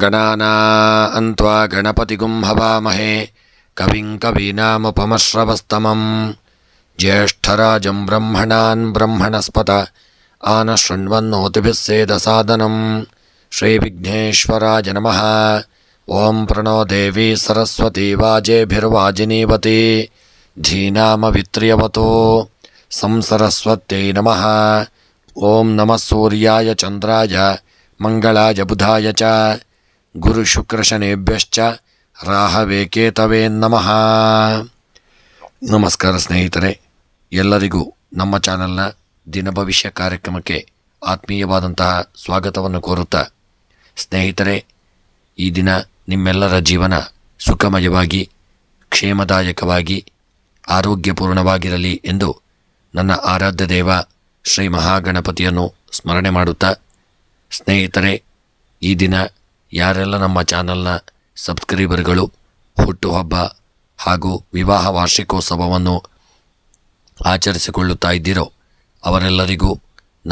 ಗಣಾನಾನ್ತ್ವಾ ಗಣಪತಿಗುಂ ಹವಾಮಹೇ ಕವಿಂ ಕವೀನಾಮುಪಮಶ್ರವಸ್ತಮಂ ಜ್ಯೇಷ್ಠರಾಜಂ ಬ್ರಹ್ಮಣಾನ್ ಬ್ರಹ್ಮಣಸ್ಪತ ಆನಶೃಣ್ವನ್ನೋತಿಭಿಃ ಸೇದಸಾದನಂ ಶ್ರೀ ವಿಘ್ನೇಶ್ವರಾಯ ನಮಃ. ಓಂ ಪ್ರಣೋ ದೇವಿ ಸರಸ್ವತಿ ವಾಜೇಭಿರ್ವಾಜಿನೀವತಿ ಧೀನಾಮವಿತ್ರ್ಯವತೋ ಸಂಸರಸ್ವತ್ಯೈ ನಮಃ. ಓಂ ನಮಃ ಸೂರ್ಯಾಯ ಚಂದ್ರಾಯ ಮಂಗಳಾಯ ಬುಧಾಯ ಚ ಗುರುಶುಕ್ರಶನೇಭ್ಯಶ್ಚ ರಾಹವೇ ಕೇತವೇ ನಮಃ. ನಮಸ್ಕಾರ ಸ್ನೇಹಿತರೆ, ಎಲ್ಲರಿಗೂ ನಮ್ಮ ಚಾನಲ್ನ ದಿನ ಭವಿಷ್ಯ ಕಾರ್ಯಕ್ರಮಕ್ಕೆ ಆತ್ಮೀಯವಾದಂತಹ ಸ್ವಾಗತವನ್ನು ಕೋರುತ್ತಾ, ಸ್ನೇಹಿತರೆ, ಈ ದಿನ ನಿಮ್ಮೆಲ್ಲರ ಜೀವನ ಸುಖಮಯವಾಗಿ ಕ್ಷೇಮದಾಯಕವಾಗಿ ಆರೋಗ್ಯಪೂರ್ಣವಾಗಿರಲಿ ಎಂದು ನನ್ನ ಆರಾಧ್ಯ ದೇವ ಶ್ರೀ ಮಹಾಗಣಪತಿಯನ್ನು ಸ್ಮರಣೆ ಮಾಡುತ್ತಾ, ಸ್ನೇಹಿತರೆ, ಈ ದಿನ ಯಾರೆಲ್ಲ ನಮ್ಮ ಚಾನಲ್ನ ಸಬ್ಸ್ಕ್ರೈಬರ್ಗಳು ಹುಟ್ಟುಹಬ್ಬ ಹಾಗೂ ವಿವಾಹ ವಾರ್ಷಿಕೋತ್ಸವವನ್ನು ಆಚರಿಸಿಕೊಳ್ಳುತ್ತಾ ಇದ್ದೀರೋ ಅವರೆಲ್ಲರಿಗೂ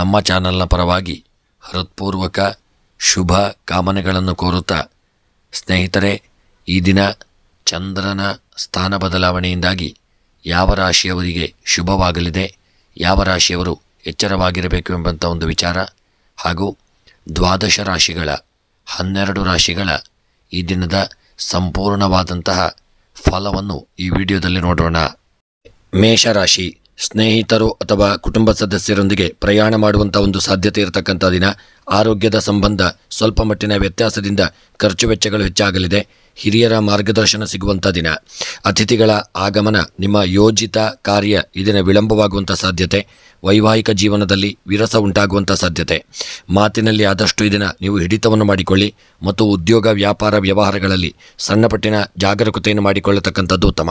ನಮ್ಮ ಚಾನಲ್ನ ಪರವಾಗಿ ಹೃತ್ಪೂರ್ವಕ ಶುಭ ಕಾಮನೆಗಳನ್ನು ಕೋರುತ್ತಾ, ಸ್ನೇಹಿತರೆ, ಈ ದಿನ ಚಂದ್ರನ ಸ್ಥಾನ ಬದಲಾವಣೆಯಿಂದಾಗಿ ಯಾವ ರಾಶಿಯವರಿಗೆ ಶುಭವಾಗಲಿದೆ, ಯಾವ ರಾಶಿಯವರು ಎಚ್ಚರವಾಗಿರಬೇಕು ಎಂಬಂಥ ಒಂದು ವಿಚಾರ ಹಾಗೂ 12 ರಾಶಿಗಳ 12 ರಾಶಿಗಳ ಈ ದಿನದ ಸಂಪೂರ್ಣವಾದಂತಹ ಫಲವನ್ನು ಈ ವಿಡಿಯೋದಲ್ಲಿ ನೋಡೋಣ. ಮೇಷರಾಶಿ, ಸ್ನೇಹಿತರು ಅಥವಾ ಕುಟುಂಬ ಸದಸ್ಯರೊಂದಿಗೆ ಪ್ರಯಾಣ ಮಾಡುವಂಥ ಒಂದು ಸಾಧ್ಯತೆ ಇರತಕ್ಕಂಥ ದಿನ. ಆರೋಗ್ಯದ ಸಂಬಂಧ ಸ್ವಲ್ಪ ಮಟ್ಟಿನ ವ್ಯತ್ಯಾಸದಿಂದ ಖರ್ಚು ವೆಚ್ಚಗಳು ಹೆಚ್ಚಾಗಲಿದೆ. ಹಿರಿಯರ ಮಾರ್ಗದರ್ಶನ ಸಿಗುವಂಥ ದಿನ. ಅತಿಥಿಗಳ ಆಗಮನ, ನಿಮ್ಮ ಯೋಜಿತ ಕಾರ್ಯ ಇದನ್ನು ವಿಳಂಬವಾಗುವಂಥ ಸಾಧ್ಯತೆ. ವೈವಾಹಿಕ ಜೀವನದಲ್ಲಿ ವಿರಸ ಉಂಟಾಗುವಂಥ ಸಾಧ್ಯತೆ. ಮಾತಿನಲ್ಲಿ ಆದಷ್ಟು ಇದನ್ನು ನೀವು ಹಿಡಿತವನ್ನು ಮಾಡಿಕೊಳ್ಳಿ ಮತ್ತು ಉದ್ಯೋಗ ವ್ಯಾಪಾರ ವ್ಯವಹಾರಗಳಲ್ಲಿ ಸಣ್ಣಪಟ್ಟಿನ ಜಾಗರೂಕತೆಯನ್ನು ಮಾಡಿಕೊಳ್ಳತಕ್ಕಂಥದ್ದು ಉತ್ತಮ.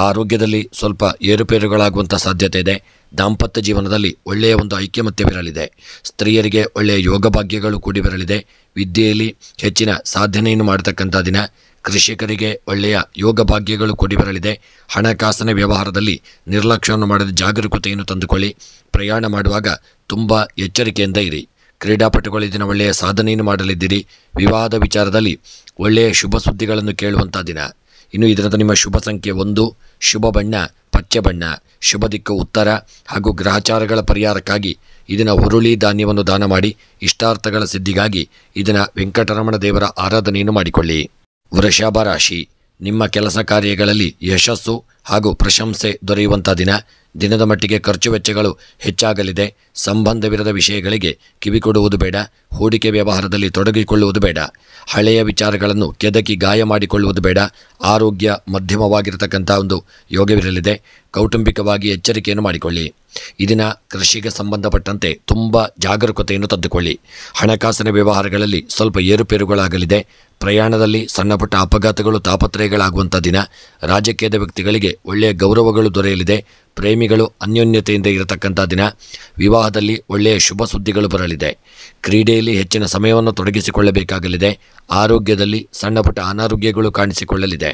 ಆರೋಗ್ಯದಲ್ಲಿ ಸ್ವಲ್ಪ ಏರುಪೇರುಗಳಾಗುವಂಥ ಸಾಧ್ಯತೆ ಇದೆ. ದಾಂಪತ್ಯ ಜೀವನದಲ್ಲಿ ಒಳ್ಳೆಯ ಒಂದು ಐಕ್ಯಮತ್ಯವಿರಲಿದೆ. ಸ್ತ್ರೀಯರಿಗೆ ಒಳ್ಳೆಯ ಯೋಗ ಭಾಗ್ಯಗಳು ಕೂಡಿ ಬರಲಿದೆ. ವಿದ್ಯೆಯಲ್ಲಿ ಹೆಚ್ಚಿನ ಸಾಧನೆಯನ್ನು ಮಾಡತಕ್ಕಂಥ ದಿನ. ಕೃಷಿಕರಿಗೆ ಒಳ್ಳೆಯ ಯೋಗ ಭಾಗ್ಯಗಳು ಕೂಡಿ ಬರಲಿದೆ. ಹಣಕಾಸಿನ ವ್ಯವಹಾರದಲ್ಲಿ ನಿರ್ಲಕ್ಷ್ಯವನ್ನು ಮಾಡದೆ ಜಾಗರೂಕತೆಯನ್ನು ತಂದುಕೊಳ್ಳಿ. ಪ್ರಯಾಣ ಮಾಡುವಾಗ ತುಂಬ ಎಚ್ಚರಿಕೆಯಿಂದ ಇರಿ. ಕ್ರೀಡಾಪಟುಗಳು ದಿನ ಒಳ್ಳೆಯ ಸಾಧನೆಯನ್ನು ಮಾಡಲಿದ್ದೀರಿ. ವಿವಾಹದ ವಿಚಾರದಲ್ಲಿ ಒಳ್ಳೆಯ ಶುಭ ಸುದ್ದಿಗಳನ್ನು ಕೇಳುವಂಥ ದಿನ. ಇನ್ನು ಇದರಿಂದ ನಿಮ್ಮ ಶುಭ ಸಂಖ್ಯೆ 1, ಶುಭ ಬಣ್ಣ ಪಚ್ಚೆ ಬಣ್ಣ, ಶುಭ ದಿಕ್ಕು ಉತ್ತರ ಹಾಗೂ ಗ್ರಹಚಾರಗಳ ಪರಿಹಾರಕ್ಕಾಗಿ ಇದನ್ನು ಹುರುಳಿ ಧಾನ್ಯವನ್ನು ದಾನ ಮಾಡಿ ಇಷ್ಟಾರ್ಥಗಳ ಸಿದ್ಧಿಗಾಗಿ ಇದನ್ನು ವೆಂಕಟರಮಣ ದೇವರ ಆರಾಧನೆಯನ್ನು ಮಾಡಿಕೊಳ್ಳಿ. ವೃಷಭ ರಾಶಿ, ನಿಮ್ಮ ಕೆಲಸ ಕಾರ್ಯಗಳಲ್ಲಿ ಯಶಸ್ಸು ಹಾಗೂ ಪ್ರಶಂಸೆ ದೊರೆಯುವಂಥ ದಿನ. ದಿನದ ಮಟ್ಟಿಗೆ ಖರ್ಚು ವೆಚ್ಚಗಳು ಹೆಚ್ಚಾಗಲಿದೆ. ಸಂಬಂಧವಿರದ ವಿಷಯಗಳಿಗೆ ಕಿವಿಕೊಡುವುದು ಬೇಡ. ಹೂಡಿಕೆ ವ್ಯವಹಾರದಲ್ಲಿ ತೊಡಗಿಕೊಳ್ಳುವುದು ಬೇಡ. ಹಳೆಯ ವಿಚಾರಗಳನ್ನು ಕೆದಕಿ ಗಾಯ ಮಾಡಿಕೊಳ್ಳುವುದು ಬೇಡ. ಆರೋಗ್ಯ ಮಧ್ಯಮವಾಗಿರತಕ್ಕಂಥ ಒಂದು ಯೋಗವಿರಲಿದೆ. ಕೌಟುಂಬಿಕವಾಗಿ ಎಚ್ಚರಿಕೆಯನ್ನು ಮಾಡಿಕೊಳ್ಳಿ. ಈ ದಿನ ಕೃಷಿಗೆ ಸಂಬಂಧಪಟ್ಟಂತೆ ತುಂಬ ಜಾಗರೂಕತೆಯನ್ನು ತಂದುಕೊಳ್ಳಿ. ಹಣಕಾಸಿನ ವ್ಯವಹಾರಗಳಲ್ಲಿ ಸ್ವಲ್ಪ ಏರುಪೇರುಗಳಾಗಲಿದೆ. ಪ್ರಯಾಣದಲ್ಲಿ ಸಣ್ಣಪುಟ್ಟ ಅಪಘಾತಗಳು ತಾಪತ್ರಯಗಳಾಗುವಂಥ ದಿನ. ರಾಜಕೀಯದ ವ್ಯಕ್ತಿಗಳಿಗೆ ಒಳ್ಳೆಯ ಗೌರವಗಳು ದೊರೆಯಲಿದೆ. ಪ್ರೇಮಿಗಳು ಅನ್ಯೋನ್ಯತೆಯಿಂದ ಇರತಕ್ಕಂಥ ದಿನ. ವಿವಾಹದಲ್ಲಿ ಒಳ್ಳೆಯ ಶುಭ ಸುದ್ದಿಗಳು ಬರಲಿದೆ. ಕ್ರೀಡೆಯಲ್ಲಿ ಹೆಚ್ಚಿನ ಸಮಯವನ್ನು ತೊಡಗಿಸಿಕೊಳ್ಳಬೇಕಾಗಲಿದೆ. ಆರೋಗ್ಯದಲ್ಲಿ ಸಣ್ಣಪುಟ್ಟ ಅನಾರೋಗ್ಯಗಳು ಕಾಣಿಸಿಕೊಳ್ಳಲಿದೆ.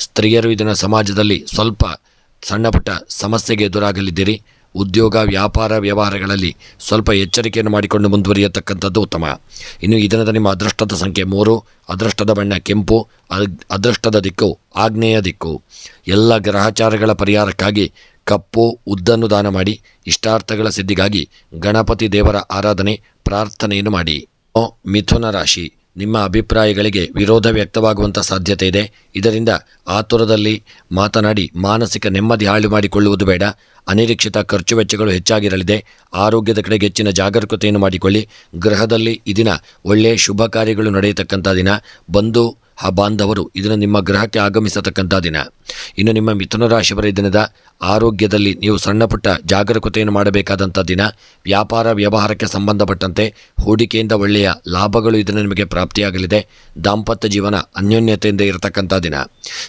ಸ್ತ್ರೀಯರು ಇದನ್ನು ಸಮಾಜದಲ್ಲಿ ಸ್ವಲ್ಪ ಸಣ್ಣಪುಟ್ಟ ಸಮಸ್ಯೆಗೆ ಎದುರಾಗಲಿದ್ದೀರಿ. ಉದ್ಯೋಗ ವ್ಯಾಪಾರ ವ್ಯವಹಾರಗಳಲ್ಲಿ ಸ್ವಲ್ಪ ಎಚ್ಚರಿಕೆಯನ್ನು ಮಾಡಿಕೊಂಡು ಮುಂದುವರಿಯತಕ್ಕಂಥದ್ದು ಉತ್ತಮ. ಇನ್ನು ಈ ದಿನದ ನಿಮ್ಮ ಅದೃಷ್ಟದ ಸಂಖ್ಯೆ 3, ಅದೃಷ್ಟದ ಬಣ್ಣ ಕೆಂಪು, ಅದೃಷ್ಟದ ದಿಕ್ಕು ಆಗ್ನೇಯ ದಿಕ್ಕು. ಎಲ್ಲ ಗ್ರಹಚಾರಗಳ ಪರಿಹಾರಕ್ಕಾಗಿ ಕಪ್ಪು ಉದ್ದನ್ನು ದಾನ ಮಾಡಿ ಇಷ್ಟಾರ್ಥಗಳ ಸಿದ್ಧಿಗಾಗಿ ಗಣಪತಿ ದೇವರ ಆರಾಧನೆ ಪ್ರಾರ್ಥನೆಯನ್ನು ಮಾಡಿ. ಮಿಥುನ ರಾಶಿ, ನಿಮ್ಮ ಅಭಿಪ್ರಾಯಗಳಿಗೆ ವಿರೋಧ ವ್ಯಕ್ತವಾಗುವಂಥ ಸಾಧ್ಯತೆ ಇದೆ. ಇದರಿಂದ ಆತುರದಲ್ಲಿ ಮಾತನಾಡಿ ಮಾನಸಿಕ ನೆಮ್ಮದಿ ಹಾಳು ಮಾಡಿಕೊಳ್ಳುವುದು ಬೇಡ. ಅನಿರೀಕ್ಷಿತ ಖರ್ಚು ವೆಚ್ಚಗಳು ಹೆಚ್ಚಾಗಿರಲಿದೆ. ಆರೋಗ್ಯದ ಕಡೆಗೆ ಹೆಚ್ಚಿನ ಜಾಗರೂಕತೆಯನ್ನು ಮಾಡಿಕೊಳ್ಳಿ. ಗೃಹದಲ್ಲಿ ಈ ದಿನ ಒಳ್ಳೆಯ ಶುಭ ಕಾರ್ಯಗಳು ನಡೆಯತಕ್ಕಂಥ ದಿನ. ಬಂಧು ಬಾಂಧವರು ಇದನ್ನು ನಿಮ್ಮ ಗೃಹಕ್ಕೆ ಆಗಮಿಸತಕ್ಕಂಥ ದಿನ. ಇನ್ನು ನಿಮ್ಮ ಮಿಥುನ ರಾಶಿಯವರ ದಿನದ ಆರೋಗ್ಯದಲ್ಲಿ ನೀವು ಸಣ್ಣಪುಟ್ಟ ಜಾಗರೂಕತೆಯನ್ನು ಮಾಡಬೇಕಾದಂಥ ದಿನ. ವ್ಯಾಪಾರ ವ್ಯವಹಾರಕ್ಕೆ ಸಂಬಂಧಪಟ್ಟಂತೆ ಹೂಡಿಕೆಯಿಂದ ಒಳ್ಳೆಯ ಲಾಭಗಳು ಇದನ್ನು ನಿಮಗೆ ಪ್ರಾಪ್ತಿಯಾಗಲಿದೆ. ದಾಂಪತ್ಯ ಜೀವನ ಅನ್ಯೋನ್ಯತೆಯಿಂದ ಇರತಕ್ಕಂಥ ದಿನ.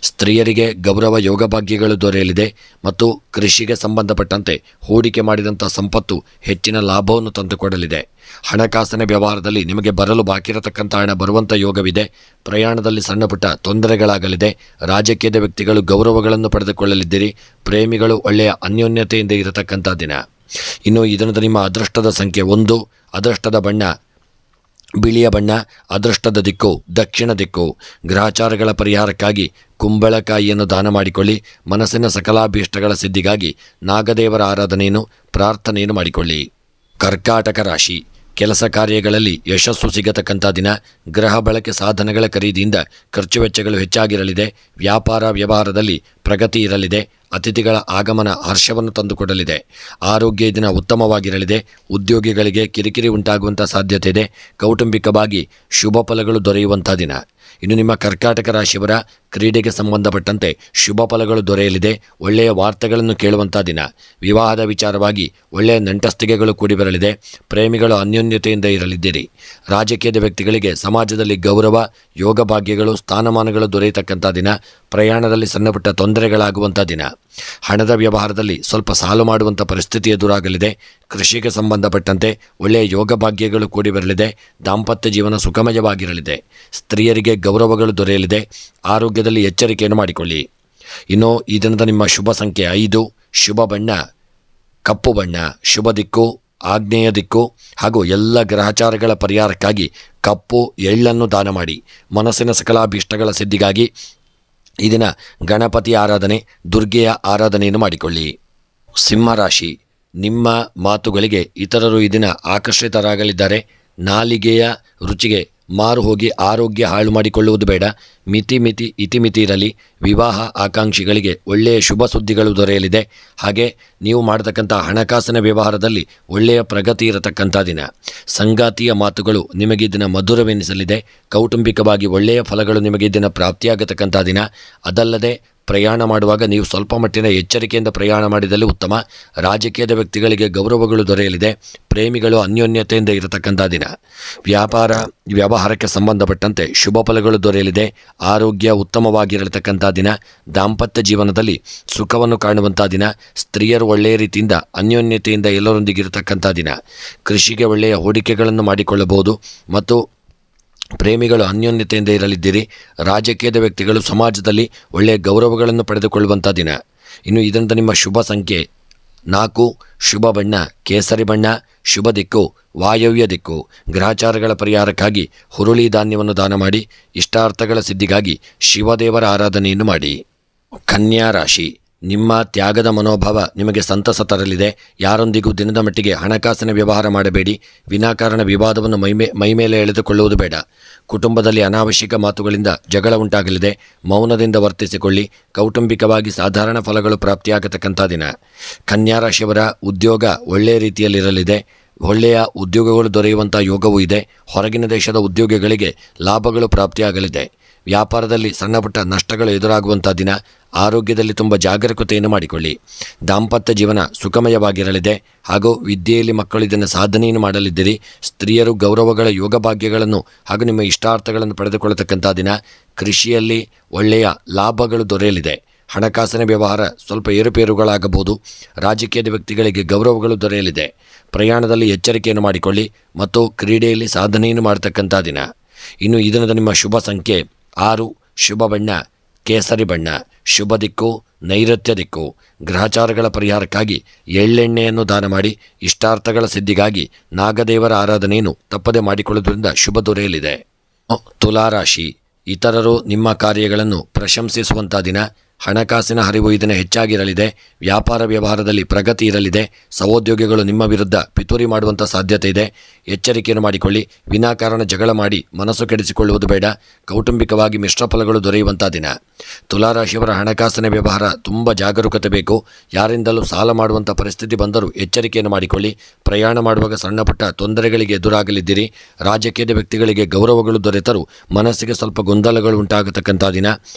ಸ್ತ್ರೀಯರಿಗೆ ಗೌರವ ಯೋಗ ಭಾಗ್ಯಗಳು ದೊರೆಯಲಿದೆ ಮತ್ತು ಕೃಷಿಗೆ ಸಂಬಂಧಪಟ್ಟಂತೆ ಹೂಡಿಕೆ ಮಾಡಿದಂಥ ಸಂಪತ್ತು ಹೆಚ್ಚಿನ ಲಾಭವನ್ನು ತಂದುಕೊಡಲಿದೆ. ಹಣಕಾಸಿನ ವ್ಯವಹಾರದಲ್ಲಿ ನಿಮಗೆ ಬರಲು ಬಾಕಿ ಇರತಕ್ಕಂಥ ಹಣ ಬರುವಂಥ ಯೋಗವಿದೆ. ಪ್ರಯಾಣದಲ್ಲಿ ಸಣ್ಣಪುಟ್ಟ ತೊಂದರೆಗಳಾಗಲಿದೆ. ರಾಜಕೀಯದ ವ್ಯಕ್ತಿಗಳು ಗೌರವಗಳನ್ನು ಪಡೆದುಕೊಳ್ಳಲಿದ್ದೀರಿ. ಪ್ರೇಮಿಗಳು ಒಳ್ಳೆಯ ಅನ್ಯೋನ್ಯತೆಯಿಂದ ಇರತಕ್ಕಂಥ ದಿನ. ಇನ್ನು ಈ ದಿನದ ನಿಮ್ಮ ಅದೃಷ್ಟದ ಸಂಖ್ಯೆ 1, ಅದೃಷ್ಟದ ಬಣ್ಣ ಬಿಳಿಯ ಬಣ್ಣ ಅದೃಷ್ಟದ ದಿಕ್ಕು ದಕ್ಷಿಣ ದಿಕ್ಕು. ಗ್ರಹಚಾರಗಳ ಪರಿಹಾರಕ್ಕಾಗಿ ಕುಂಬಳಕಾಯಿಯನ್ನು ದಾನ ಮಾಡಿಕೊಳ್ಳಿ. ಮನಸ್ಸಿನ ಸಕಲಾಭೀಷ್ಟಗಳ ಸಿದ್ಧಿಗಾಗಿ ನಾಗದೇವರ ಆರಾಧನೆಯನ್ನು ಪ್ರಾರ್ಥನೆಯನ್ನು ಮಾಡಿಕೊಳ್ಳಿ. ಕರ್ಕಾಟಕ ರಾಶಿ. ಕೆಲಸ ಕಾರ್ಯಗಳಲ್ಲಿ ಯಶಸ್ಸು ಸಿಗತಕ್ಕಂಥ ದಿನ. ಗೃಹ ಬಳಕೆ ಸಾಧನಗಳ ಖರೀದಿಯಿಂದ ಖರ್ಚು ವೆಚ್ಚಗಳು ಹೆಚ್ಚಾಗಿರಲಿದೆ. ವ್ಯಾಪಾರ ವ್ಯವಹಾರದಲ್ಲಿ ಪ್ರಗತಿ ಇರಲಿದೆ. ಅತಿಥಿಗಳ ಆಗಮನ ಹರ್ಷವನ್ನು ತಂದುಕೊಡಲಿದೆ. ಆರೋಗ್ಯ ದಿನ ಉತ್ತಮವಾಗಿರಲಿದೆ. ಉದ್ಯೋಗಿಗಳಿಗೆ ಕಿರಿಕಿರಿ ಉಂಟಾಗುವಂಥ ಸಾಧ್ಯತೆ ಇದೆ. ಕೌಟುಂಬಿಕವಾಗಿ ಶುಭ ಫಲಗಳು ದೊರೆಯುವಂಥ ದಿನ. ಇನ್ನು ನಿಮ್ಮ ಕರ್ಕಾಟಕ ರಾಶಿಯವರ ಕ್ರೀಡೆಗೆ ಸಂಬಂಧಪಟ್ಟಂತೆ ಶುಭ ಫಲಗಳು ದೊರೆಯಲಿದೆ. ಒಳ್ಳೆಯ ವಾರ್ತೆಗಳನ್ನು ಕೇಳುವಂಥ ದಿನ. ವಿವಾಹದ ವಿಚಾರವಾಗಿ ಒಳ್ಳೆಯ ನಂಟಸ್ತಿಕೆಗಳು ಕೂಡಿ ಬರಲಿದೆ. ಪ್ರೇಮಿಗಳು ಅನ್ಯೋನ್ಯತೆಯಿಂದ ಇರಲಿದ್ದೀರಿ. ರಾಜಕೀಯದ ವ್ಯಕ್ತಿಗಳಿಗೆ ಸಮಾಜದಲ್ಲಿ ಗೌರವ, ಯೋಗ ಭಾಗ್ಯಗಳು, ಸ್ಥಾನಮಾನಗಳು ದೊರೆಯತಕ್ಕಂಥ ದಿನ. ಪ್ರಯಾಣದಲ್ಲಿ ಸಣ್ಣಪುಟ್ಟ ತೊಂದರೆಗಳಾಗುವಂಥ ದಿನ. ಹಣದ ವ್ಯವಹಾರದಲ್ಲಿ ಸ್ವಲ್ಪ ಸಾಲು ಮಾಡುವಂಥ ಪರಿಸ್ಥಿತಿ ಎದುರಾಗಲಿದೆ. ಕೃಷಿಗೆ ಸಂಬಂಧಪಟ್ಟಂತೆ ಒಳ್ಳೆಯ ಯೋಗ ಭಾಗ್ಯಗಳು ಕೂಡಿ ಬರಲಿದೆ. ದಾಂಪತ್ಯ ಜೀವನ ಸುಖಮಯವಾಗಿರಲಿದೆ. ಸ್ತ್ರೀಯರಿಗೆ ಗೌರವಗಳು ದೊರೆಯಲಿದೆ. ಆರೋಗ್ಯದಲ್ಲಿ ಎಚ್ಚರಿಕೆಯನ್ನು ಮಾಡಿಕೊಳ್ಳಿ. ಇನ್ನು ಈ ದಿನದ ನಿಮ್ಮ ಶುಭ ಸಂಖ್ಯೆ 5. ಶುಭ ಬಣ್ಣ ಕಪ್ಪು ಬಣ್ಣ. ಶುಭ ದಿಕ್ಕು ಆಗ್ನೇಯ ದಿಕ್ಕು. ಹಾಗೂ ಎಲ್ಲ ಗ್ರಹಚಾರಗಳ ಪರಿಹಾರಕ್ಕಾಗಿ ಕಪ್ಪು ಎಳ್ಳನ್ನು ದಾನ ಮಾಡಿ. ಮನಸ್ಸಿನ ಸಕಲಾಭೀಷ್ಟಗಳ ಸಿದ್ಧಿಗಾಗಿ ಈ ದಿನ ಗಣಪತಿ ಆರಾಧನೆ, ದುರ್ಗೆಯ ಆರಾಧನೆಯನ್ನು ಮಾಡಿಕೊಳ್ಳಿ. ಸಿಂಹರಾಶಿ. ನಿಮ್ಮ ಮಾತುಗಳಿಗೆ ಇತರರು ಈ ದಿನ ಆಕರ್ಷಿತರಾಗಲಿದ್ದಾರೆ. ನಾಲಿಗೆಯ ರುಚಿಗೆ ಮಾರು ಹೋಗಿ ಆರೋಗ್ಯ ಹಾಳು ಮಾಡಿಕೊಳ್ಳುವುದು ಬೇಡ. ಇತಿಮಿತಿ ಇರಲಿ. ವಿವಾಹ ಆಕಾಂಕ್ಷಿಗಳಿಗೆ ಒಳ್ಳೆಯ ಶುಭ ಸುದ್ದಿಗಳು ದೊರೆಯಲಿದೆ. ಹಾಗೆ ನೀವು ಮಾಡತಕ್ಕಂಥ ಹಣಕಾಸಿನ ವ್ಯವಹಾರದಲ್ಲಿ ಒಳ್ಳೆಯ ಪ್ರಗತಿ ಇರತಕ್ಕಂಥ ದಿನ. ಸಂಗಾತಿಯ ಮಾತುಗಳು ನಿಮಗೆ ದಿನ ಮಧುರವೆನಿಸಲಿದೆ. ಕೌಟುಂಬಿಕವಾಗಿ ಒಳ್ಳೆಯ ಫಲಗಳು ನಿಮಗೆ ದಿನ ಪ್ರಾಪ್ತಿಯಾಗತಕ್ಕಂಥ ದಿನ. ಅದಲ್ಲದೆ ಪ್ರಯಾಣ ಮಾಡುವಾಗ ನೀವು ಸ್ವಲ್ಪ ಮಟ್ಟಿನ ಎಚ್ಚರಿಕೆಯಿಂದ ಪ್ರಯಾಣ ಮಾಡಿದಲ್ಲಿ ಉತ್ತಮ. ರಾಜಕೀಯದ ವ್ಯಕ್ತಿಗಳಿಗೆ ಗೌರವಗಳು ದೊರೆಯಲಿದೆ. ಪ್ರೇಮಿಗಳು ಅನ್ಯೋನ್ಯತೆಯಿಂದ ಇರತಕ್ಕಂಥ ದಿನ. ವ್ಯವಹಾರಕ್ಕೆ ಸಂಬಂಧಪಟ್ಟಂತೆ ಶುಭ ಫಲಗಳು ದೊರೆಯಲಿದೆ. ಆರೋಗ್ಯ ಉತ್ತಮವಾಗಿರತಕ್ಕಂಥ ದಿನ. ದಾಂಪತ್ಯ ಜೀವನದಲ್ಲಿ ಸುಖವನ್ನು ಕಾಣುವಂಥ ದಿನ. ಸ್ತ್ರೀಯರು ಒಳ್ಳೆಯ ರೀತಿಯಿಂದ ಅನ್ಯೋನ್ಯತೆಯಿಂದ ಎಲ್ಲರೊಂದಿಗೆ ಇರತಕ್ಕಂಥ ದಿನ. ಕೃಷಿಗೆ ಒಳ್ಳೆಯ ಹೂಡಿಕೆಗಳನ್ನು ಮಾಡಿಕೊಳ್ಳಬಹುದು ಮತ್ತು ಪ್ರೇಮಿಗಳು ಅನ್ಯೋನ್ಯತೆಯಿಂದ ಇರಲಿದ್ದೀರಿ. ರಾಜಕೀಯದ ವ್ಯಕ್ತಿಗಳು ಸಮಾಜದಲ್ಲಿ ಒಳ್ಳೆಯ ಗೌರವಗಳನ್ನು ಪಡೆದುಕೊಳ್ಳುವಂಥ ದಿನ. ಇನ್ನು ಇದರಿಂದ ನಿಮ್ಮ ಶುಭ ಸಂಖ್ಯೆ 4. ಶುಭ ಬಣ್ಣ ಕೇಸರಿ ಬಣ್ಣ. ಶುಭ ದಿಕ್ಕು ವಾಯವ್ಯ ದಿಕ್ಕು. ಗ್ರಹಚಾರಗಳ ಪರಿಹಾರಕ್ಕಾಗಿ ಹುರುಳಿ ಧಾನ್ಯವನ್ನು ದಾನ ಮಾಡಿ. ಇಷ್ಟಾರ್ಥಗಳ ಸಿದ್ಧಿಗಾಗಿ ಶಿವದೇವರ ಆರಾಧನೆಯನ್ನು ಮಾಡಿ. ಕನ್ಯಾ ರಾಶಿ. ನಿಮ್ಮ ತ್ಯಾಗದ ಮನೋಭಾವ ನಿಮಗೆ ಸಂತಸ ತರಲಿದೆ. ಯಾರೊಂದಿಗೂ ದಿನದ ಮಟ್ಟಿಗೆ ಹಣಕಾಸಿನ ವ್ಯವಹಾರ ಮಾಡಬೇಡಿ. ವಿನಾಕಾರಣ ವಿವಾದವನ್ನು ಮೈಮೇಲೆ ಎಳೆದುಕೊಳ್ಳುವುದು ಬೇಡ. ಕುಟುಂಬದಲ್ಲಿ ಅನಾವಶ್ಯಕ ಮಾತುಗಳಿಂದ ಜಗಳ ಉಂಟಾಗಲಿದೆ. ಮೌನದಿಂದ ವರ್ತಿಸಿಕೊಳ್ಳಿ. ಕೌಟುಂಬಿಕವಾಗಿ ಸಾಧಾರಣ ಫಲಗಳು ಪ್ರಾಪ್ತಿಯಾಗತಕ್ಕಂಥ ದಿನ. ಕನ್ಯಾ ರಾಶಿಯವರ ಉದ್ಯೋಗ ಒಳ್ಳೆಯ ರೀತಿಯಲ್ಲಿರಲಿದೆ. ಒಳ್ಳೆಯ ಉದ್ಯೋಗಗಳು ದೊರೆಯುವಂಥ ಯೋಗವೂ ಇದೆ. ಹೊರಗಿನ ದೇಶದ ಉದ್ಯೋಗಿಗಳಿಗೆ ಲಾಭಗಳು ಪ್ರಾಪ್ತಿಯಾಗಲಿದೆ. ವ್ಯಾಪಾರದಲ್ಲಿ ಸಣ್ಣಪುಟ್ಟ ನಷ್ಟಗಳು ಎದುರಾಗುವಂಥ ದಿನ. ಆರೋಗ್ಯದಲ್ಲಿ ತುಂಬ ಜಾಗರೂಕತೆಯನ್ನು ಮಾಡಿಕೊಳ್ಳಿ. ದಾಂಪತ್ಯ ಜೀವನ ಸುಖಮಯವಾಗಿರಲಿದೆ. ಹಾಗೂ ವಿದ್ಯೆಯಲ್ಲಿ ಮಕ್ಕಳು ಇದನ್ನು ಸಾಧನೆಯನ್ನು ಮಾಡಲಿದ್ದೀರಿ. ಸ್ತ್ರೀಯರು ಗೌರವಗಳ ಯೋಗ ಭಾಗ್ಯಗಳನ್ನು ಹಾಗೂ ನಿಮ್ಮ ಇಷ್ಟಾರ್ಥಗಳನ್ನು ಪಡೆದುಕೊಳ್ಳತಕ್ಕಂಥ ದಿನ. ಕೃಷಿಯಲ್ಲಿ ಒಳ್ಳೆಯ ಲಾಭಗಳು ದೊರೆಯಲಿದೆ. ಹಣಕಾಸಿನ ವ್ಯವಹಾರ ಸ್ವಲ್ಪ ಏರುಪೇರುಗಳಾಗಬಹುದು. ರಾಜಕೀಯದ ವ್ಯಕ್ತಿಗಳಿಗೆ ಗೌರವಗಳು ದೊರೆಯಲಿದೆ. ಪ್ರಯಾಣದಲ್ಲಿ ಎಚ್ಚರಿಕೆಯನ್ನು ಮಾಡಿಕೊಳ್ಳಿ ಮತ್ತು ಕ್ರೀಡೆಯಲ್ಲಿ ಸಾಧನೆಯನ್ನು ಮಾಡತಕ್ಕಂಥ ದಿನ. ಇನ್ನು ಈ ದಿನದ ನಿಮ್ಮ ಶುಭ ಸಂಖ್ಯೆ 6. ಶುಭ ಬಣ್ಣ ಕೇಸರಿ ಬಣ್ಣ. ಶುಭ ದಿಕ್ಕು ನೈಋತ್ಯ ದಿಕ್ಕು. ಗ್ರಹಚಾರಗಳ ಪರಿಹಾರಕ್ಕಾಗಿ ಎಳ್ಳೆಣ್ಣೆಯನ್ನು ದಾನ ಮಾಡಿ. ಇಷ್ಟಾರ್ಥಗಳ ಸಿದ್ಧಿಗಾಗಿ ನಾಗದೇವರ ಆರಾಧನೆಯನ್ನು ತಪ್ಪದೆ ಮಾಡಿಕೊಳ್ಳುವುದರಿಂದ ಶುಭ ದೊರೆಯಲಿದೆ. ತುಲಾರಾಶಿ. ಇತರರು ನಿಮ್ಮ ಕಾರ್ಯಗಳನ್ನು ಪ್ರಶಂಸಿಸುವಂಥ ದಿನ. ಹಣಕಾಸಿನ ಹರಿವು ಇದನ್ನು ಹೆಚ್ಚಾಗಿರಲಿದೆ. ವ್ಯಾಪಾರ ವ್ಯವಹಾರದಲ್ಲಿ ಪ್ರಗತಿ ಇರಲಿದೆ. ಸಹೋದ್ಯೋಗಿಗಳು ನಿಮ್ಮ ವಿರುದ್ಧ ಪಿತೂರಿ ಮಾಡುವಂಥ ಸಾಧ್ಯತೆ ಇದೆ. ಎಚ್ಚರಿಕೆಯನ್ನು ಮಾಡಿಕೊಳ್ಳಿ. ವಿನಾಕಾರಣ ಜಗಳ ಮಾಡಿ ಮನಸ್ಸು ಕೆಡಿಸಿಕೊಳ್ಳುವುದು ಬೇಡ. ಕೌಟುಂಬಿಕವಾಗಿ ಮಿಶ್ರ ಫಲಗಳು ದೊರೆಯುವಂಥ ದಿನ. ತುಲಾರಾಶಿಯವರ ಹಣಕಾಸಿನ ವ್ಯವಹಾರ ತುಂಬ ಜಾಗರೂಕತೆ ಬೇಕು. ಯಾರಿಂದಲೂ ಸಾಲ ಮಾಡುವಂಥ ಪರಿಸ್ಥಿತಿ ಬಂದರೂ ಎಚ್ಚರಿಕೆಯನ್ನು ಮಾಡಿಕೊಳ್ಳಿ. ಪ್ರಯಾಣ ಮಾಡುವಾಗ ಸಣ್ಣಪುಟ್ಟ ತೊಂದರೆಗಳಿಗೆ ಎದುರಾಗಲಿದ್ದೀರಿ. ರಾಜಕೀಯದ ವ್ಯಕ್ತಿಗಳಿಗೆ ಗೌರವಗಳು ದೊರೆತರೂ ಮನಸ್ಸಿಗೆ ಸ್ವಲ್ಪ ಗೊಂದಲಗಳು ಉಂಟಾಗತಕ್ಕಂಥ ದಿನ.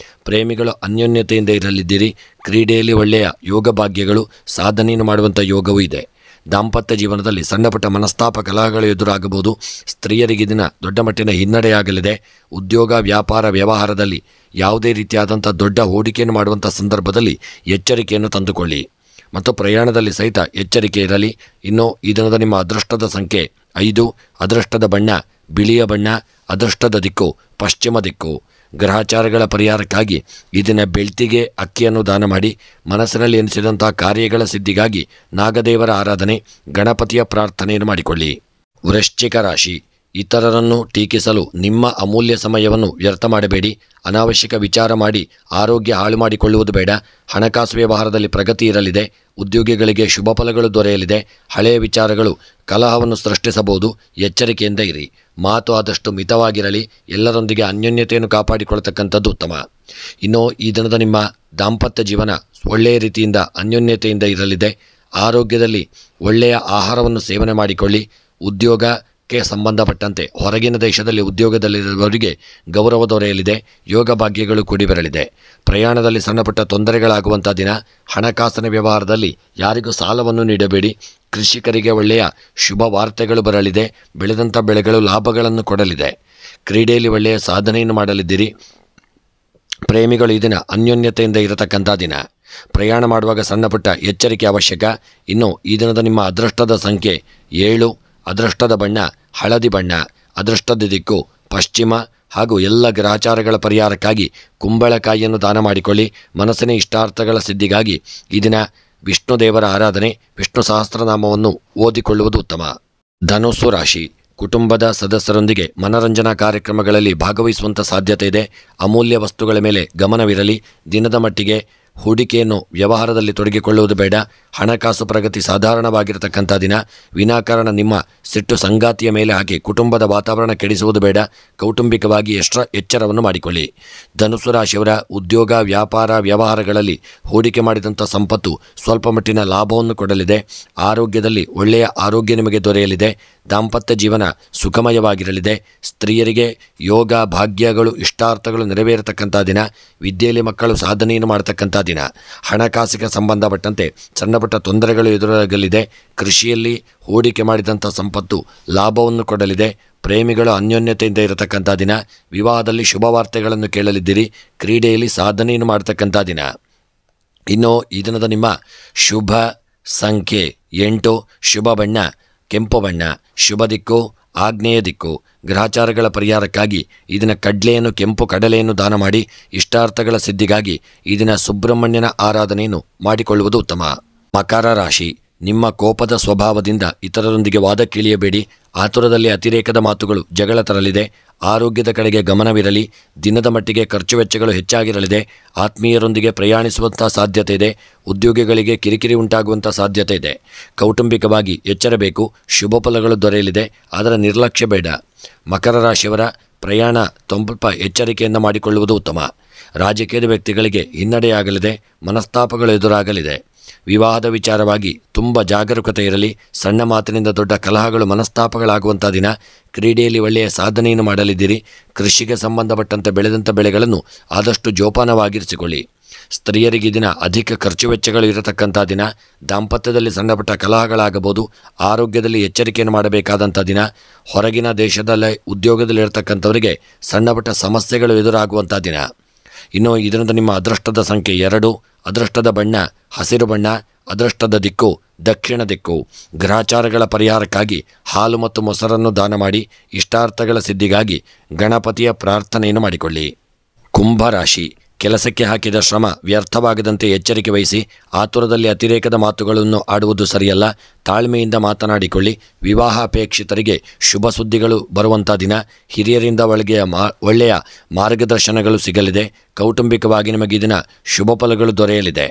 ಪ್ರೇಮಿಗಳು ಅನ್ಯೋನ್ಯತೆಯಿಂದ ಇರಲಿದ್ದೀರಿ. ಕ್ರೀಡೆಯಲ್ಲಿ ಒಳ್ಳೆಯ ಯೋಗ ಭಾಗ್ಯಗಳು, ಸಾಧನೆಯನ್ನು ಮಾಡುವಂಥ ಯೋಗವೂ ಇದೆ. ದಾಂಪತ್ಯ ಜೀವನದಲ್ಲಿ ಸಣ್ಣಪುಟ್ಟ ಮನಸ್ತಾಪ ಕಲಹಗಳು ಎದುರಾಗಬಹುದು. ಸ್ತ್ರೀಯರಿಗೆ ದಿನ ದೊಡ್ಡ ಮಟ್ಟಿನ ಹಿನ್ನಡೆಯಾಗಲಿದೆ. ಉದ್ಯೋಗ ವ್ಯಾಪಾರ ವ್ಯವಹಾರದಲ್ಲಿ ಯಾವುದೇ ರೀತಿಯಾದಂಥ ದೊಡ್ಡ ಹೂಡಿಕೆಯನ್ನು ಮಾಡುವಂಥ ಸಂದರ್ಭದಲ್ಲಿ ಎಚ್ಚರಿಕೆಯನ್ನು ತಂದುಕೊಳ್ಳಿ ಮತ್ತು ಪ್ರಯಾಣದಲ್ಲಿ ಸಹಿತ ಎಚ್ಚರಿಕೆ ಇರಲಿ. ಇನ್ನು ಈ ದಿನದ ನಿಮ್ಮ ಅದೃಷ್ಟದ ಸಂಖ್ಯೆ 5. ಅದೃಷ್ಟದ ಬಣ್ಣ ಬಿಳಿಯ ಬಣ್ಣ. ಅದೃಷ್ಟದ ದಿಕ್ಕು ಪಶ್ಚಿಮ ದಿಕ್ಕು. ಗ್ರಹಚಾರಗಳ ಪರಿಹಾರಕ್ಕಾಗಿ ಈ ದಿನ ಬೆಳ್ತಿಗೆ ಅಕ್ಕಿಯನ್ನು ದಾನ ಮಾಡಿ. ಮನಸ್ಸಿನಲ್ಲಿ ಎನಿಸಿದಂಥ ಕಾರ್ಯಗಳ ಸಿದ್ಧಿಗಾಗಿ ನಾಗದೇವರ ಆರಾಧನೆ, ಗಣಪತಿಯ ಪ್ರಾರ್ಥನೆಯನ್ನು ಮಾಡಿಕೊಳ್ಳಿ. ವೃಶ್ಚಿಕ ರಾಶಿ. ಇತರರನ್ನು ಟೀಕಿಸಲು ನಿಮ್ಮ ಅಮೂಲ್ಯ ಸಮಯವನ್ನು ವ್ಯರ್ಥ ಮಾಡಬೇಡಿ. ಅನಾವಶ್ಯಕ ವಿಚಾರ ಮಾಡಿ ಆರೋಗ್ಯ ಹಾಳು ಮಾಡಿಕೊಳ್ಳುವುದು ಬೇಡ. ಹಣಕಾಸು ವ್ಯವಹಾರದಲ್ಲಿ ಪ್ರಗತಿ ಇರಲಿದೆ. ಉದ್ಯೋಗಿಗಳಿಗೆ ಶುಭ ಫಲಗಳು ದೊರೆಯಲಿದೆ. ಹಳೆಯ ವಿಚಾರಗಳು ಕಲಹವನ್ನು ಸೃಷ್ಟಿಸಬಹುದು. ಎಚ್ಚರಿಕೆಯಿಂದ ಇರಿ. ಮಾತು ಆದಷ್ಟು ಮಿತವಾಗಿರಲಿ. ಎಲ್ಲರೊಂದಿಗೆ ಅನ್ಯೋನ್ಯತೆಯನ್ನು ಕಾಪಾಡಿಕೊಳ್ಳತಕ್ಕಂಥದ್ದು ಉತ್ತಮ. ಇನ್ನು ಈ ದಿನದ ನಿಮ್ಮ ದಾಂಪತ್ಯ ಜೀವನ ಒಳ್ಳೆಯ ರೀತಿಯಿಂದ ಅನ್ಯೋನ್ಯತೆಯಿಂದ ಇರಲಿದೆ. ಆರೋಗ್ಯದಲ್ಲಿ ಒಳ್ಳೆಯ ಆಹಾರವನ್ನು ಸೇವನೆ ಮಾಡಿಕೊಳ್ಳಿ. ಉದ್ಯೋಗಕ್ಕೆ ಸಂಬಂಧಪಟ್ಟಂತೆ ಹೊರಗಿನ ದೇಶದಲ್ಲಿ ಉದ್ಯೋಗದಲ್ಲಿರುವವರಿಗೆ ಗೌರವ ದೊರೆಯಲಿದೆ. ಯೋಗ ಭಾಗ್ಯಗಳು ಕೂಡಿ ಬರಲಿದೆ. ಪ್ರಯಾಣದಲ್ಲಿ ಸಣ್ಣಪುಟ್ಟ ತೊಂದರೆಗಳಾಗುವಂಥ ದಿನ. ಹಣಕಾಸಿನ ವ್ಯವಹಾರದಲ್ಲಿ ಯಾರಿಗೂ ಸಾಲವನ್ನು ನೀಡಬೇಡಿ. ಕೃಷಿಕರಿಗೆ ಒಳ್ಳೆಯ ಶುಭ ವಾರ್ತೆಗಳು ಬರಲಿದೆ. ಬೆಳೆದಂಥ ಬೆಳೆಗಳು ಲಾಭಗಳನ್ನು ಕೊಡಲಿದೆ. ಕ್ರೀಡೆಯಲ್ಲಿ ಒಳ್ಳೆಯ ಸಾಧನೆಯನ್ನು ಮಾಡಲಿದ್ದೀರಿ. ಪ್ರೇಮಿಗಳು ಈ ದಿನ ಅನ್ಯೋನ್ಯತೆಯಿಂದ ಇರತಕ್ಕಂಥ ದಿನ. ಪ್ರಯಾಣ ಮಾಡುವಾಗ ಸಣ್ಣಪುಟ್ಟ ಎಚ್ಚರಿಕೆ ಅವಶ್ಯಕ. ಇನ್ನು ಈ ದಿನದ ನಿಮ್ಮ ಅದೃಷ್ಟದ ಸಂಖ್ಯೆ 7, ಅದೃಷ್ಟದ ಬಣ್ಣ ಹಳದಿ ಬಣ್ಣ, ಅದೃಷ್ಟದ ದಿಕ್ಕು ಪಶ್ಚಿಮ ಹಾಗೂ ಎಲ್ಲ ಗ್ರಹಚಾರಗಳ ಪರಿಹಾರಕ್ಕಾಗಿ ಕುಂಬಳಕಾಯಿಯನ್ನು ದಾನ ಮಾಡಿಕೊಳ್ಳಿ. ಮನಸ್ಸಿನ ಇಷ್ಟಾರ್ಥಗಳ ಸಿದ್ಧಿಗಾಗಿ ಈ ದಿನ ವಿಷ್ಣು ದೇವರ ಆರಾಧನೆ, ವಿಷ್ಣು ಸಹಸ್ರನಾಮವನ್ನು ಓದಿಕೊಳ್ಳುವುದು ಉತ್ತಮ. ಧನುಸ್ಸು ರಾಶಿ. ಕುಟುಂಬದ ಸದಸ್ಯರೊಂದಿಗೆ ಮನರಂಜನಾ ಕಾರ್ಯಕ್ರಮಗಳಲ್ಲಿ ಭಾಗವಹಿಸುವಂಥ ಸಾಧ್ಯತೆ ಇದೆ. ಅಮೂಲ್ಯ ವಸ್ತುಗಳ ಮೇಲೆ ಗಮನವಿರಲಿ. ದಿನದ ಮಟ್ಟಿಗೆ ಹೂಡಿಕೆಯನ್ನು ವ್ಯವಹಾರದಲ್ಲಿ ತೊಡಗಿಕೊಳ್ಳುವುದು ಬೇಡ. ಹಣಕಾಸು ಪ್ರಗತಿ ಸಾಧಾರಣವಾಗಿರತಕ್ಕಂಥ ದಿನ. ವಿನಾಕಾರಣ ನಿಮ್ಮ ಸಿಟ್ಟು ಸಂಗಾತಿಯ ಮೇಲೆ ಹಾಕಿ ಕುಟುಂಬದ ವಾತಾವರಣ ಕೆಡಿಸುವುದು ಬೇಡ. ಕೌಟುಂಬಿಕವಾಗಿ ಎಚ್ಚರವನ್ನು ಮಾಡಿಕೊಳ್ಳಿ. ಧನುಸ್ಸು ರಾಶಿಯವರ ಉದ್ಯೋಗ, ವ್ಯಾಪಾರ, ವ್ಯವಹಾರಗಳಲ್ಲಿ ಹೂಡಿಕೆ ಮಾಡಿದಂಥ ಸಂಪತ್ತು ಸ್ವಲ್ಪ ಮಟ್ಟಿನ ಲಾಭವನ್ನು ಕೊಡಲಿದೆ. ಆರೋಗ್ಯದಲ್ಲಿ ಒಳ್ಳೆಯ ಆರೋಗ್ಯ ನಿಮಗೆ ದೊರೆಯಲಿದೆ. ದಾಂಪತ್ಯ ಜೀವನ ಸುಖಮಯವಾಗಿರಲಿದೆ. ಸ್ತ್ರೀಯರಿಗೆ ಯೋಗ ಭಾಗ್ಯಗಳು ಇಷ್ಟಾರ್ಥಗಳು ನೆರವೇರತಕ್ಕಂಥ ದಿನ. ವಿದ್ಯೆಯಲ್ಲಿ ಮಕ್ಕಳು ಸಾಧನೆಯನ್ನು ಮಾಡತಕ್ಕಂಥ ದಿನ. ಹಣಕಾಸಿಗೆ ಸಂಬಂಧಪಟ್ಟಂತೆ ಸಣ್ಣಪುಟ್ಟ ತೊಂದರೆಗಳು ಎದುರಾಗಲಿದೆ. ಕೃಷಿಯಲ್ಲಿ ಹೂಡಿಕೆ ಮಾಡಿದಂಥ ಸಂಪತ್ತು ಲಾಭವನ್ನು ಕೊಡಲಿದೆ. ಪ್ರೇಮಿಗಳು ಅನ್ಯೋನ್ಯತೆಯಿಂದ ಇರತಕ್ಕಂಥ ದಿನ. ವಿವಾಹದಲ್ಲಿ ಶುಭ ವಾರ್ತೆಗಳನ್ನು ಕೇಳಲಿದ್ದೀರಿ. ಕ್ರೀಡೆಯಲ್ಲಿ ಸಾಧನೆಯನ್ನು ಮಾಡತಕ್ಕಂಥ ದಿನ. ಇನ್ನು ಈ ದಿನದ ನಿಮ್ಮ ಶುಭ ಸಂಖ್ಯೆ 8, ಶುಭ ಬಣ್ಣ ಕೆಂಪು ಬಣ್ಣ, ಶುಭ ದಿಕ್ಕು ಆಗ್ನೇಯ ದಿಕ್ಕು. ಗ್ರಹಚಾರಗಳ ಪರಿಹಾರಕ್ಕಾಗಿ ಈ ದಿನ ಕಡ್ಲೆಯನ್ನು, ಕೆಂಪು ಕಡಲೆಯನ್ನು ದಾನ ಮಾಡಿ ಇಷ್ಟಾರ್ಥಗಳ ಸಿದ್ಧಿಗಾಗಿ ಈ ದಿನ ಸುಬ್ರಹ್ಮಣ್ಯನ ಆರಾಧನೆಯನ್ನು ಮಾಡಿಕೊಳ್ಳುವುದು ಉತ್ತಮ. ಮಕರ ರಾಶಿ. ನಿಮ್ಮ ಕೋಪದ ಸ್ವಭಾವದಿಂದ ಇತರರೊಂದಿಗೆ ವಾದಕ್ಕಿಳಿಯಬೇಡಿ. ಆತುರದಲ್ಲಿ ಅತಿರೇಕದ ಮಾತುಗಳು ಜಗಳ ತರಲಿದೆ. ಆರೋಗ್ಯದ ಕಡೆಗೆ ಗಮನವಿರಲಿ. ದಿನದ ಮಟ್ಟಿಗೆ ಖರ್ಚು ವೆಚ್ಚಗಳು ಹೆಚ್ಚಾಗಿರಲಿದೆ. ಆತ್ಮೀಯರೊಂದಿಗೆ ಪ್ರಯಾಣಿಸುವಂಥ ಸಾಧ್ಯತೆ ಇದೆ. ಉದ್ಯೋಗಿಗಳಿಗೆ ಕಿರಿಕಿರಿ ಉಂಟಾಗುವಂಥ ಸಾಧ್ಯತೆ ಇದೆ. ಕೌಟುಂಬಿಕವಾಗಿ ಎಚ್ಚರಬೇಕು. ಶುಭ ಫಲಗಳು ದೊರೆಯಲಿದೆ. ಅದರ ನಿರ್ಲಕ್ಷ್ಯ ಬೇಡ. ಮಕರ ರಾಶಿಯವರ ಪ್ರಯಾಣ ಸ್ವಲ್ಪ ಎಚ್ಚರಿಕೆಯಿಂದ ಮಾಡಿಕೊಳ್ಳುವುದು ಉತ್ತಮ. ರಾಜಕೀಯದ ವ್ಯಕ್ತಿಗಳಿಗೆ ಹಿನ್ನಡೆಯಾಗಲಿದೆ. ಮನಸ್ತಾಪಗಳು ಎದುರಾಗಲಿದೆ. ವಿವಾಹದ ವಿಚಾರವಾಗಿ ತುಂಬ ಜಾಗರೂಕತೆ ಇರಲಿ. ಸಣ್ಣ ಮಾತಿನಿಂದ ದೊಡ್ಡ ಕಲಹಗಳು ಮನಸ್ತಾಪಗಳಾಗುವಂಥ ದಿನ. ಕ್ರೀಡೆಯಲ್ಲಿ ಒಳ್ಳೆಯ ಸಾಧನೆಯನ್ನು ಮಾಡಲಿದ್ದೀರಿ. ಕೃಷಿಗೆ ಸಂಬಂಧಪಟ್ಟಂತೆ ಬೆಳೆದಂಥ ಬೆಳೆಗಳನ್ನು ಆದಷ್ಟು ಜೋಪಾನವಾಗಿರಿಸಿಕೊಳ್ಳಿ. ಸ್ತ್ರೀಯರಿಗೆ ದಿನ ಅಧಿಕ ಖರ್ಚು ವೆಚ್ಚಗಳು ಇರತಕ್ಕಂಥ ದಿನ. ದಾಂಪತ್ಯದಲ್ಲಿ ಸಣ್ಣಪುಟ್ಟ ಕಲಹಗಳಾಗಬಹುದು. ಆರೋಗ್ಯದಲ್ಲಿ ಎಚ್ಚರಿಕೆಯನ್ನು ಮಾಡಬೇಕಾದಂಥ ದಿನ. ಹೊರಗಿನ ದೇಶದಲ್ಲೇ ಉದ್ಯೋಗದಲ್ಲಿರತಕ್ಕಂಥವರಿಗೆ ಸಣ್ಣಪುಟ್ಟ ಸಮಸ್ಯೆಗಳು ಎದುರಾಗುವಂಥ ದಿನ. ಇನ್ನು ಈ ದಿನದ ನಿಮ್ಮ ಅದೃಷ್ಟದ ಸಂಖ್ಯೆ 2, ಅದೃಷ್ಟದ ಬಣ್ಣ ಹಸಿರು ಬಣ್ಣ, ಅದೃಷ್ಟದ ದಿಕ್ಕು ದಕ್ಷಿಣ ದಿಕ್ಕು. ಗ್ರಹಚಾರಗಳ ಪರಿಹಾರಕ್ಕಾಗಿ ಹಾಲು ಮತ್ತು ಮೊಸರನ್ನು ದಾನ ಮಾಡಿ ಇಷ್ಟಾರ್ಥಗಳ ಸಿದ್ಧಿಗಾಗಿ ಗಣಪತಿಯ ಪ್ರಾರ್ಥನೆಯನ್ನು ಮಾಡಿಕೊಳ್ಳಿ. ಕುಂಭರಾಶಿ. ಕೆಲಸಕ್ಕೆ ಹಾಕಿದ ಶ್ರಮ ವ್ಯರ್ಥವಾಗದಂತೆ ಎಚ್ಚರಿಕೆ ವಹಿಸಿ. ಆತುರದಲ್ಲಿ ಅತಿರೇಕದ ಮಾತುಗಳನ್ನು ಆಡುವುದು ಸರಿಯಲ್ಲ. ತಾಳ್ಮೆಯಿಂದ ಮಾತನಾಡಿಕೊಳ್ಳಿ. ವಿವಾಹ ಅಪೇಕ್ಷಿತರಿಗೆ ಶುಭ ಸುದ್ದಿಗಳು ಬರುವಂಥ ದಿನ. ಹಿರಿಯರಿಂದ ಒಳ್ಳೆಯ ಮಾರ್ಗದರ್ಶನಗಳು ಸಿಗಲಿದೆ. ಕೌಟುಂಬಿಕವಾಗಿ ನಿಮಗೆ ಈ ದಿನ ಶುಭ ಫಲಗಳು ದೊರೆಯಲಿದೆ.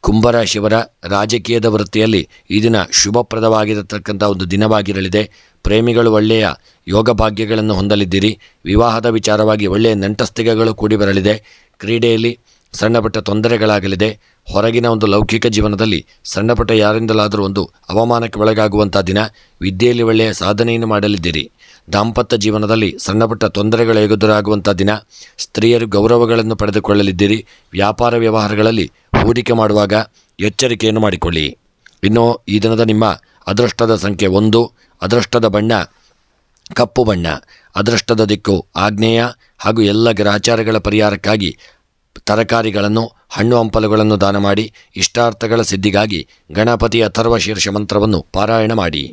ಕುಂಭರಾಶಿಯವರ ರಾಜಕೀಯದ ವೃತ್ತಿಯಲ್ಲಿ ಈ ದಿನ ಶುಭಪ್ರದವಾಗಿರತಕ್ಕಂಥ ಒಂದು ದಿನವಾಗಿರಲಿದೆ. ಪ್ರೇಮಿಗಳು ಒಳ್ಳೆಯ ಯೋಗ ಭಾಗ್ಯಗಳನ್ನು ಹೊಂದಲಿದ್ದೀರಿ. ವಿವಾಹದ ವಿಚಾರವಾಗಿ ಒಳ್ಳೆಯ ನಂಟಸ್ತಿಕೆಗಳು ಕೂಡಿ ಬರಲಿದೆ. ಕ್ರೀಡೆಯಲ್ಲಿ ಸಣ್ಣಪುಟ್ಟ ತೊಂದರೆಗಳಾಗಲಿದೆ. ಹೊರಗಿನ ಒಂದು ಲೌಕಿಕ ಜೀವನದಲ್ಲಿ ಸಣ್ಣಪುಟ್ಟ ಯಾರಿಂದಲಾದರೂ ಒಂದು ಅವಮಾನಕ್ಕೆ ಒಳಗಾಗುವಂಥ ದಿನ. ವಿದ್ಯೆಯಲ್ಲಿ ಒಳ್ಳೆಯ ಸಾಧನೆಯನ್ನು ಮಾಡಲಿದ್ದೀರಿ. ದಾಂಪತ್ಯ ಜೀವನದಲ್ಲಿ ಸಣ್ಣಪುಟ್ಟ ತೊಂದರೆಗಳು ಎದುರಾಗುವಂಥ ದಿನ. ಸ್ತ್ರೀಯರು ಗೌರವಗಳನ್ನು ಪಡೆದುಕೊಳ್ಳಲಿದ್ದೀರಿ. ವ್ಯಾಪಾರ ವ್ಯವಹಾರಗಳಲ್ಲಿ ಹೂಡಿಕೆ ಮಾಡುವಾಗ ಎಚ್ಚರಿಕೆಯನ್ನು ಮಾಡಿಕೊಳ್ಳಿ. ಇನ್ನು ಈ ದಿನದ ನಿಮ್ಮ ಅದೃಷ್ಟದ ಸಂಖ್ಯೆ 1, ಅದೃಷ್ಟದ ಬಣ್ಣ ಕಪ್ಪು ಬಣ್ಣ, ಅದೃಷ್ಟದ ದಿಕ್ಕು ಆಗ್ನೇಯ ಹಾಗೂ ಎಲ್ಲ ಗ್ರಹಚಾರಗಳ ಪರಿಹಾರಕ್ಕಾಗಿ ತರಕಾರಿಗಳನ್ನು, ಹಣ್ಣು ಹಂಪಲುಗಳನ್ನು ದಾನ ಮಾಡಿ ಇಷ್ಟಾರ್ಥಗಳ ಸಿದ್ಧಿಗಾಗಿ ಗಣಪತಿ ಅಥರ್ವ ಶೀರ್ಷ ಮಂತ್ರವನ್ನು ಪಾರಾಯಣ ಮಾಡಿ.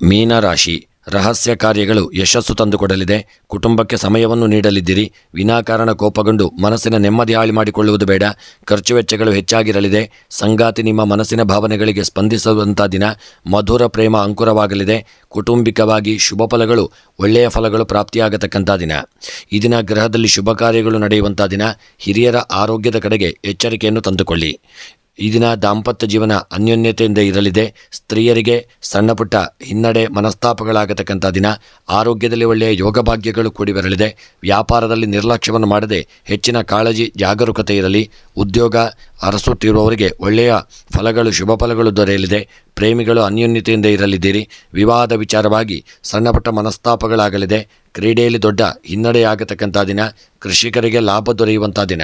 ಮೀನರಾಶಿ. ರಹಸ್ಯ ಕಾರ್ಯಗಳು ಯಶಸ್ಸು ತಂದುಕೊಡಲಿದೆ. ಕುಟುಂಬಕ್ಕೆ ಸಮಯವನ್ನು ನೀಡಲಿದ್ದೀರಿ. ವಿನಾಕಾರಣ ಕೋಪಗೊಂಡು ಮನಸ್ಸಿನ ನೆಮ್ಮದಿ ಹಾಳು ಮಾಡಿಕೊಳ್ಳುವುದು ಬೇಡ. ಖರ್ಚು ವೆಚ್ಚಗಳು ಹೆಚ್ಚಾಗಿರಲಿದೆ. ಸಂಗಾತಿ ನಿಮ್ಮ ಮನಸ್ಸಿನ ಭಾವನೆಗಳಿಗೆ ಸ್ಪಂದಿಸುವಂಥ ದಿನ. ಮಧುರ ಪ್ರೇಮ ಅಂಕುರವಾಗಲಿದೆ. ಕೌಟುಂಬಿಕವಾಗಿ ಶುಭ ಫಲಗಳು, ಒಳ್ಳೆಯ ಫಲಗಳು ಪ್ರಾಪ್ತಿಯಾಗತಕ್ಕಂಥ ದಿನ. ಈ ದಿನ ಗ್ರಹದಲ್ಲಿ ಶುಭ ಕಾರ್ಯಗಳು ನಡೆಯುವಂಥ ದಿನ. ಹಿರಿಯರ ಆರೋಗ್ಯದ ಕಡೆಗೆ ಎಚ್ಚರಿಕೆಯನ್ನು ತಂದುಕೊಳ್ಳಿ. ಈ ದಿನ ದಾಂಪತ್ಯ ಜೀವನ ಅನ್ಯೋನ್ಯತೆಯಿಂದ ಇರಲಿದೆ. ಸ್ತ್ರೀಯರಿಗೆ ಸಣ್ಣ ಪುಟ್ಟ ಹಿನ್ನಡೆ ಮನಸ್ತಾಪಗಳಾಗತಕ್ಕಂಥ ದಿನ. ಆರೋಗ್ಯದಲ್ಲಿ ಒಳ್ಳೆಯ ಯೋಗ ಭಾಗ್ಯಗಳು ಕೂಡಿ ಬರಲಿದೆ. ವ್ಯಾಪಾರದಲ್ಲಿ ನಿರ್ಲಕ್ಷ್ಯವನ್ನು ಮಾಡದೆ ಹೆಚ್ಚಿನ ಕಾಳಜಿ ಜಾಗರೂಕತೆ ಇರಲಿ. ಉದ್ಯೋಗ ಅರಸುತ್ತಿರುವವರಿಗೆ ಒಳ್ಳೆಯ ಫಲಗಳು, ಶುಭ ಫಲಗಳು ದೊರೆಯಲಿದೆ. ಪ್ರೇಮಿಗಳು ಅನ್ಯೋನ್ಯತೆಯಿಂದ ಇರಲಿದ್ದೀರಿ. ವಿವಾಹದ ವಿಚಾರವಾಗಿ ಸಣ್ಣ ಪುಟ್ಟ ಮನಸ್ತಾಪಗಳಾಗಲಿದೆ. ಕ್ರೀಡೆಯಲ್ಲಿ ದೊಡ್ಡ ಹಿನ್ನಡೆಯಾಗತಕ್ಕಂಥ ದಿನ. ಕೃಷಿಕರಿಗೆ ಲಾಭ ದೊರೆಯುವಂಥ ದಿನ.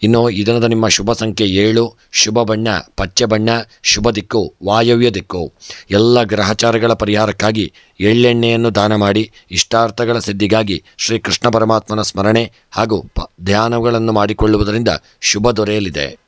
ಇನ್ನು ಈ ದಿನದ ನಿಮ್ಮ ಶುಭ ಸಂಖ್ಯೆ 7, ಶುಭ ಬಣ್ಣ ಪಚ್ಚೆ ಬಣ್ಣ, ಶುಭ ದಿಕ್ಕು ವಾಯವ್ಯ ದಿಕ್ಕು. ಎಲ್ಲ ಗ್ರಹಚಾರಗಳ ಪರಿಹಾರಕ್ಕಾಗಿ ಎಳ್ಳೆಣ್ಣೆಯನ್ನು ದಾನ ಮಾಡಿ ಇಷ್ಟಾರ್ಥಗಳ ಸಿದ್ಧಿಗಾಗಿ ಶ್ರೀ ಕೃಷ್ಣ ಪರಮಾತ್ಮನ ಸ್ಮರಣೆ ಹಾಗೂ ಧ್ಯಾನಗಳನ್ನು ಮಾಡಿಕೊಳ್ಳುವುದರಿಂದ ಶುಭ ದೊರೆಯಲಿದೆ.